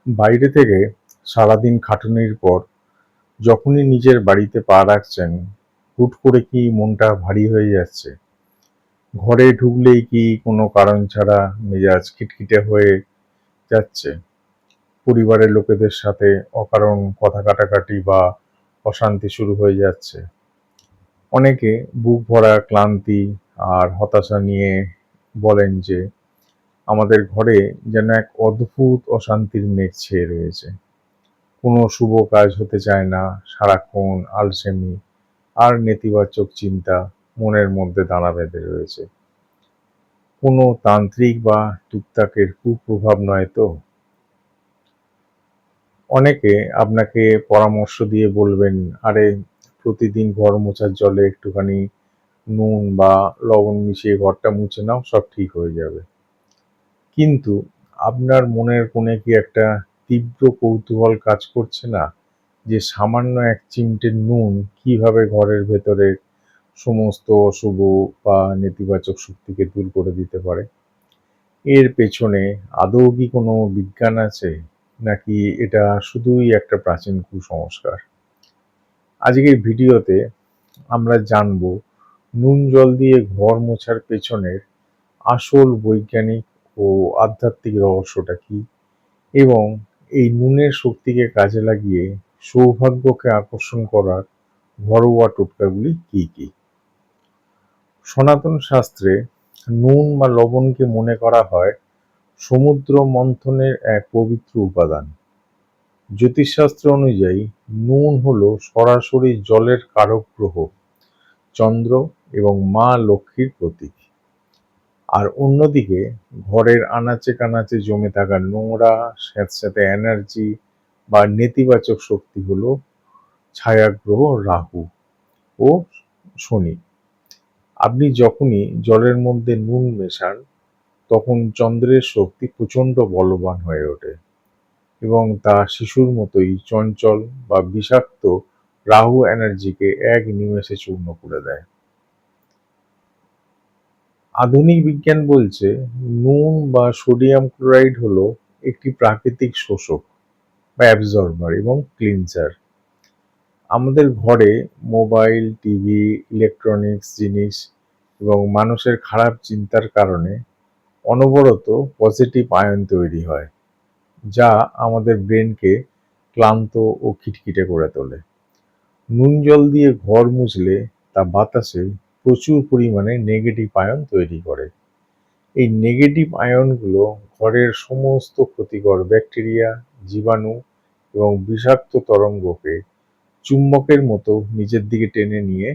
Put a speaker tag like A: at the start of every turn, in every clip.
A: বাইরে থেকে সারাদিন খাটুনির পর যখনই নিজের বাড়িতে পা রাখছেন, হুট করে কি মনটা ভারী হয়ে যাচ্ছে? ঘরে ঢুকলেই কি কোনো কারণ ছাড়া মেজাজ খিটখিটে হয়ে যাচ্ছে? পরিবারের লোকেদের সাথে অকারণ কথা কাটাকাটি বা অশান্তি শুরু হয়ে যাচ্ছে? অনেকে বুক ভরা ক্লান্তি আর হতাশা নিয়ে বলেন যে আমাদের ঘরে যেন এক অদ্ভুত অশান্তির মেঘ ছেয়ে রয়েছে। কোনো শুভ কাজ হতে চায় না, সারাক্ষণ আলসেমি আর নেতিবাচক চিন্তা মনের মধ্যে দানা বেঁধে রয়েছে। কোনো তান্ত্রিক বা টুকটাকের কুপ্রভাব নয় তো? অনেকে আপনাকে পরামর্শ দিয়ে বলবেন, আরে প্রতিদিন ঘর মোছার জলে একটুখানি নুন বা লবণ মিশিয়ে ঘরটা মুছে নাও, সব ঠিক হয়ে যাবে। কিন্তু আপনার মনের কোণে কি একটা তীব্র কৌতূহল কাজ করছে না, যে সামান্য এক চিমটে নুন কিভাবে ঘরের ভেতরে সমস্ত অশুভ বা নেতিবাচক শক্তিকে দূর করে দিতে পারে? এর পেছনে আদৌ কি কোনো বিজ্ঞান আছে, নাকি এটা শুধুই একটা প্রাচীন কুসংস্কার? আজকের ভিডিওতে আমরা জানব নুন জল দিয়ে ঘর মোছার পেছনের আসল বৈজ্ঞানিক ও আধ্যাত্মিক রহস্যটা কি, এবং এই নুনের শক্তিকে কাজে লাগিয়ে সৌভাগ্যকে আকর্ষণ করার ঘরোয়া টোটকাগুলি কি কি। সনাতন শাস্ত্রে নুন বা লবণকে মনে করা হয় সমুদ্র মন্থনের এক পবিত্র উপাদান। জ্যোতিষশাস্ত্র অনুযায়ী নুন হলো সরাসরি জলের কারক গ্রহ, চন্দ্র এবং মা লক্ষ্মীর প্রতীক। আর অন্যদিকে ঘরের আনাচে কানাচে জমে থাকা নোংরা, স্যাঁতস্যাঁতে এনার্জি বা নেতিবাচক শক্তি হলো ছায়াগ্রহ রাহু ও শনি। আপনি যখনই জলের মধ্যে নুন মেশান, তখন চন্দ্রের শক্তি প্রচণ্ড বলবান হয়ে ওঠে এবং তা শিশুর মতোই চঞ্চল বা বিষাক্ত রাহু এনার্জিকে এক নিমেষে চূর্ণ করে দেয়। আধুনিক বিজ্ঞান বলছে নুন বা সোডিয়াম ক্লোরাইড হলো একটি প্রাকৃতিক শোষক বা অ্যাবজর্বার এবং ক্লিনজার। আমাদের ঘরে মোবাইল, টিভি, ইলেকট্রনিক্স জিনিস এবং মানুষের খারাপ চিন্তার কারণে অনবরত পজিটিভ আয়ন তৈরি হয়, যা আমাদের ব্রেনকে ক্লান্ত ও খিটখিটে করে তোলে। নুন জল দিয়ে ঘর মুছলে তা বাতাসে প্রচুর পরিমাণে নেগেটিভ আয়ন তৈরি করে। এই নেগেটিভ আয়নগুলো ঘরের সমস্ত ক্ষতিকর ব্যাকটেরিয়া, জীবাণু এবং বিষাক্ত তরঙ্গকে চুম্বকের মতো নিজের দিকে টেনে নিয়ে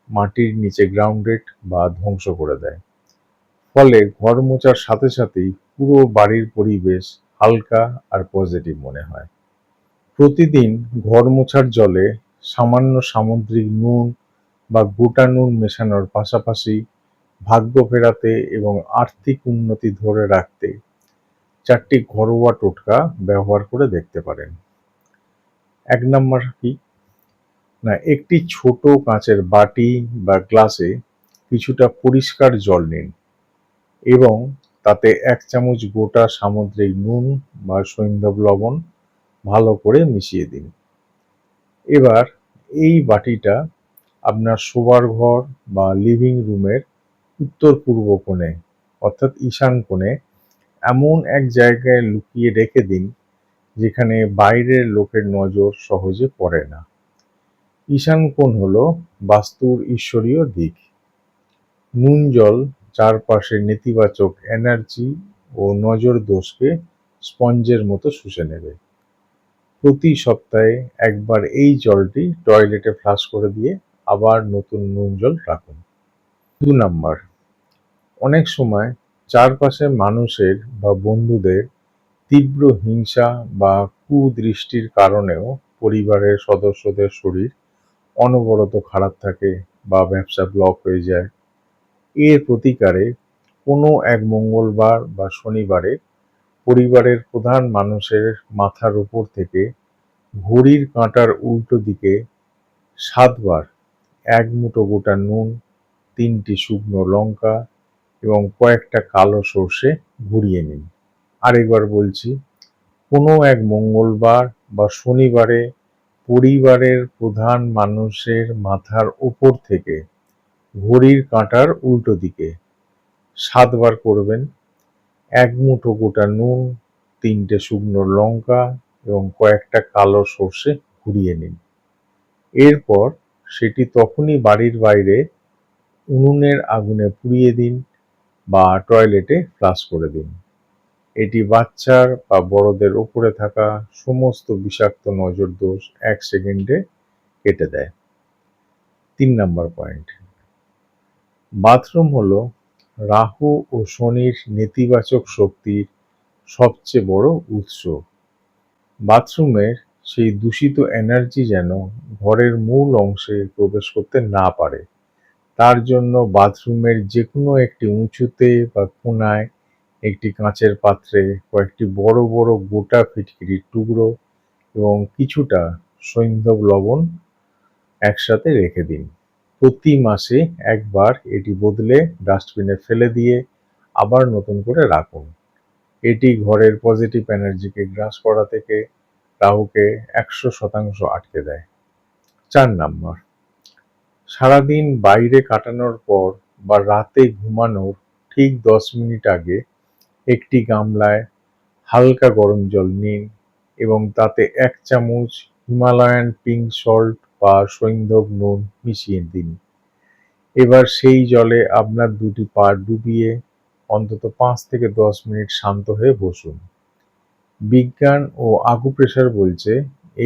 A: মাটির নিচে গ্রাউন্ডেড বা ধ্বংস করে দেয়। ফলে ঘর মোছার সাথে সাথেই পুরো বাড়ির পরিবেশ হালকা আর পজিটিভ মনে হয়। প্রতিদিন ঘর মোছার জলে সামান্য সামুদ্রিক নুন বা গোটা নুন মেশানোর পাশাপাশি ভাগ্য ফেরাতে এবং আর্থিক উন্নতি ধরে রাখতে 4টি ঘরোয়া টোটকা ব্যবহার করে দেখতে পারেন। 1 নাম্বার কি না, একটি ছোট কাঁচের বাটি বা গ্লাসে কিছুটা পরিষ্কার জল নিন এবং তাতে 1 চামচ গোটা সামুদ্রিক নুন বা সৈন্ধব লবণ ভালো করে মিশিয়ে দিন। এবার এই বাটিটা আপনার শোবার ঘর বা লিভিং রুমের উত্তর পূর্ব কোণে, অর্থাৎ ঈশান কোণে এমন এক জায়গায় লুকিয়ে রেখে দিন যেখানে বাইরের লোকের নজর সহজে পড়ে না। ঈশান কোণ হলো বাস্তুর ঈশ্বরীয় দিক। নুন জল চারপাশে নেতিবাচক এনার্জি ও নজর দোষকে স্পঞ্জের মতো শুষে নেবে। প্রতি সপ্তাহে একবার এই জলটি টয়লেটে ফ্লাশ করে দিয়ে আবার নতুন নুন জল রাখুন। 2 নাম্বার, অনেক সময় চারপাশে মানুষের বা বন্ধুদের তীব্র হিংসা বা কুদৃষ্টির কারণেও পরিবারের সদস্যদের শরীর অনবরত খারাপ থাকে বা ব্যবসা ব্লক হয়ে যায়। এর প্রতিকারে কোনো এক মঙ্গলবার বা শনিবারে পরিবারের প্রধান মানুষের মাথার উপর থেকে ঘড়ির কাঁটার উল্টো দিকে 7 বার 1 মুঠো গোটা নুন, 3টি শুকনো লঙ্কা এবং কয়েকটা কালো সর্ষে ঘুরিয়ে নিন। আরেকবার বলছি, কোনো এক মঙ্গলবার বা শনিবারে পরিবারের প্রধান মানুষের মাথার ওপর থেকে ঘড়ির কাঁটার উল্টো দিকে 7 বার করবেন। 1 মুঠো গোটা নুন, 3টে শুকনো লঙ্কা এবং কয়েকটা কালো সর্ষে ঘুরিয়ে নিন। এরপর সেটি তখনই বাড়ির বাইরে উনুনের আগুনে পুড়িয়ে দিন বা টয়লেটে ফ্লাশ করে দিন। এটি বাচ্চার বা বড়দের উপরে থাকা সমস্ত বিষাক্ত নজরদোষ 1 সেকেন্ডে কেটে দেয়। 3 নাম্বার পয়েন্ট, বাথরুম হলো রাহু ও শনির নেতিবাচক শক্তির সবচেয়ে বড় উৎস। বাথরুমের সেই দূষিত এনার্জি যেন ঘরের মূল অংশে প্রবেশ করতে না পারে, তার জন্য বাথরুমের যেকোনো একটি উঁচুতে বা কোনায় একটি কাঁচের পাত্রে কয়েকটি বড় বড় গোটা ফিটকিরির টুকরো এবং কিছুটা সৈন্ধব লবণ একসাথে রেখে দিন। প্রতি মাসে একবার এটি বদলে ডাস্টবিনে ফেলে দিয়ে আবার নতুন করে রাখুন। এটি ঘরের পজিটিভ এনার্জিকে গ্রাস করা থেকে রাহুকে 100% আটকে দেয়। 4 নাম্বার, সারাদিন বাইরে কাটানোর পর বা রাতে ঘুমানোর ঠিক 10 মিনিট আগে একটি গামলায় হালকা গরম জল নিন এবং তাতে 1 চামচ হিমালয়ান পিঙ্ক সল্ট বা সৈন্ধব নুন মিশিয়ে দিন। এবার সেই জলে আপনার দুটি পা ডুবিয়ে অন্তত 5 থেকে 10 মিনিট শান্ত হয়ে বসুন। বিজ্ঞান ও আকুপ্রেশার বলছে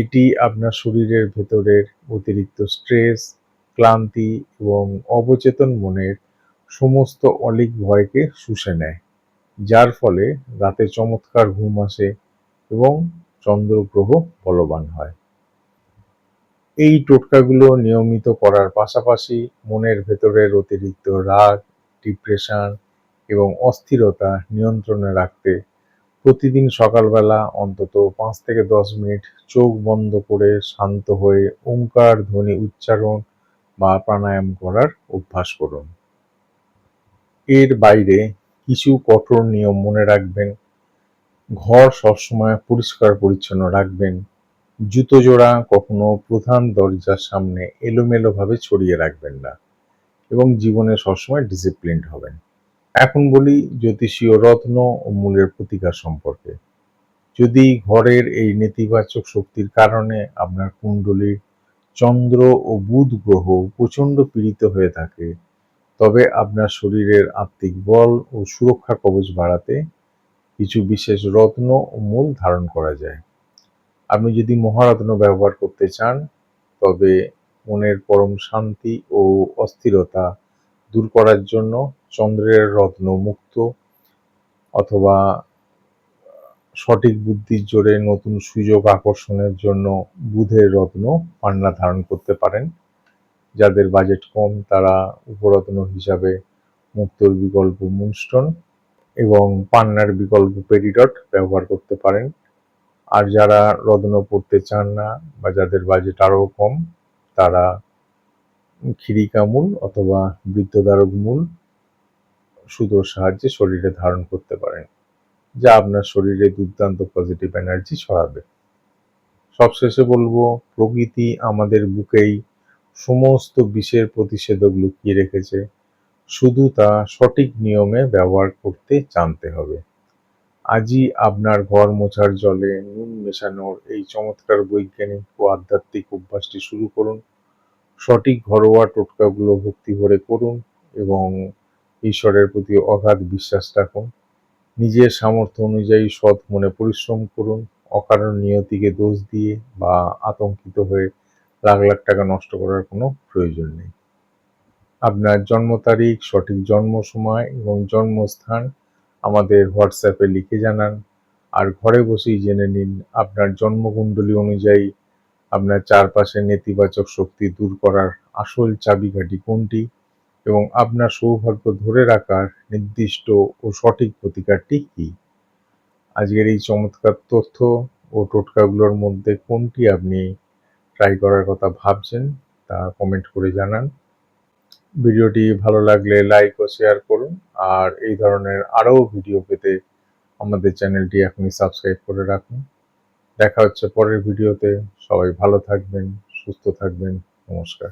A: এটি আপনার শরীরের ভেতরের অতিরিক্ত স্ট্রেস, ক্লান্তি এবং অবচেতন মনের সমস্ত অলীক ভয়কে শুষে নেয়, যার ফলে রাতে চমৎকার ঘুম আসে এবং চন্দ্রগ্রহ বলবান হয়। এই টোটকাগুলো নিয়মিত করার পাশাপাশি মনের ভেতরের অতিরিক্ত রাগ, ডিপ্রেশন এবং অস্থিরতা নিয়ন্ত্রণে রাখতে প্রতিদিন সকালবেলা অন্তত 5 থেকে 10 মিনিট চোখ বন্ধ করে শান্ত হয়ে ওঙ্কার ধ্বনি উচ্চারণ বা প্রাণায়াম করার অভ্যাস করুন। এর বাইরে কিছু কঠোর নিয়ম মনে রাখবেন। ঘর সবসময় পরিষ্কার পরিচ্ছন্ন রাখবেন। জুতো জোড়া কখনো প্রধান দরজার সামনে এলোমেলোভাবে ছড়িয়ে রাখবেন না এবং জীবনে সবসময় ডিসিপ্লিনড হবেন। এখন বলি জ্যোতিষীয় রত্ন ও মূলের প্রতিকার সম্পর্কে। যদি ঘরের এই নেতিবাচক শক্তির কারণে আপনার কুণ্ডলীর চন্দ্র ও বুধ গ্রহ প্রচণ্ড পীড়িত হয়ে থাকে, তবে আপনার শরীরের আত্মিক বল ও সুরক্ষা কবচ বাড়াতে কিছু বিশেষ রত্ন ও মূল ধারণ করা যায়। আপনি যদি মহারত্ন ব্যবহার করতে চান, তবে মনের পরম শান্তি ও অস্থিরতা দূর করার জন্য চন্দ্রের রত্ন মুক্ত অথবা সঠিক বুদ্ধির জোরে নতুন সুযোগ আকর্ষণের জন্য বুধের রত্ন পান্না ধারণ করতে পারেন। যাদের বাজেট কম তারা উপরত্ন হিসাবে মুক্তোর বিকল্প মুনস্টোন এবং পান্নার বিকল্প পেরিডট ব্যবহার করতে পারেন। আর যারা রত্ন পড়তে চান না বা যাদের বাজেট আরও কম, তারা ক্ষিরিকা মূল অথবা বৃদ্ধদ্বারক মূল সুতোর সাহায্যে শরীরে ধারণ করতে পারেন, যা আপনার শরীরে দুর্দান্ত পজিটিভ এনার্জি ছড়াবে। সবশেষে বলবো, প্রকৃতি আমাদের বুকেই সমস্ত বিষের প্রতিষেধক লুকিয়ে রেখেছে, শুধু তা সঠিক নিয়মে ব্যবহার করতে জানতে হবে। আজই আপনার ঘর মোছার জলে নুন মেশানোর এই চমৎকার বৈজ্ঞানিক ও আধ্যাত্মিক অভ্যাসটি শুরু করুন। সঠিক ঘরোয়া টোটকাগুলো ভক্তি ভরে করুন এবং ঈশ্বরের প্রতি অগাধ বিশ্বাস রাখুন। নিজের সামর্থ্য অনুযায়ী সৎ মনে পরিশ্রম করুন। অকারণ নিয়তিকে দোষ দিয়ে বা আতঙ্কিত হয়ে লাখ লাখ টাকা নষ্ট করার কোনো প্রয়োজন নেই। আপনার জন্ম তারিখ, সঠিক জন্ম সময় এবং জন্মস্থান আমাদের হোয়াটসঅ্যাপে লিখে জানান। আর ঘরে বসেই জেনে নিন আপনার জন্মকুণ্ডলী অনুযায়ী আপনার চারপাশে নেতিবাচক শক্তি দূর করার আসল চাবিকাঠি কোনটি এবং আপনার সৌভাগ্য ধরে রাখার নির্দিষ্ট ও সঠিক প্রতিকারটি কী। আজকের এই চমৎকার তথ্য ও টোটকাগুলোর মধ্যে কোনটি আপনি ট্রাই করার কথা ভাবছেন তা কমেন্ট করে জানান। ভিডিওটি ভালো লাগলে লাইক ও শেয়ার করুন। আর এই ধরনের আরও ভিডিও পেতে আমাদের চ্যানেলটি এখনই সাবস্ক্রাইব করে রাখুন। দেখা হচ্ছে পরের ভিডিওতে। সবাই ভালো থাকবেন, সুস্থ থাকবেন। নমস্কার।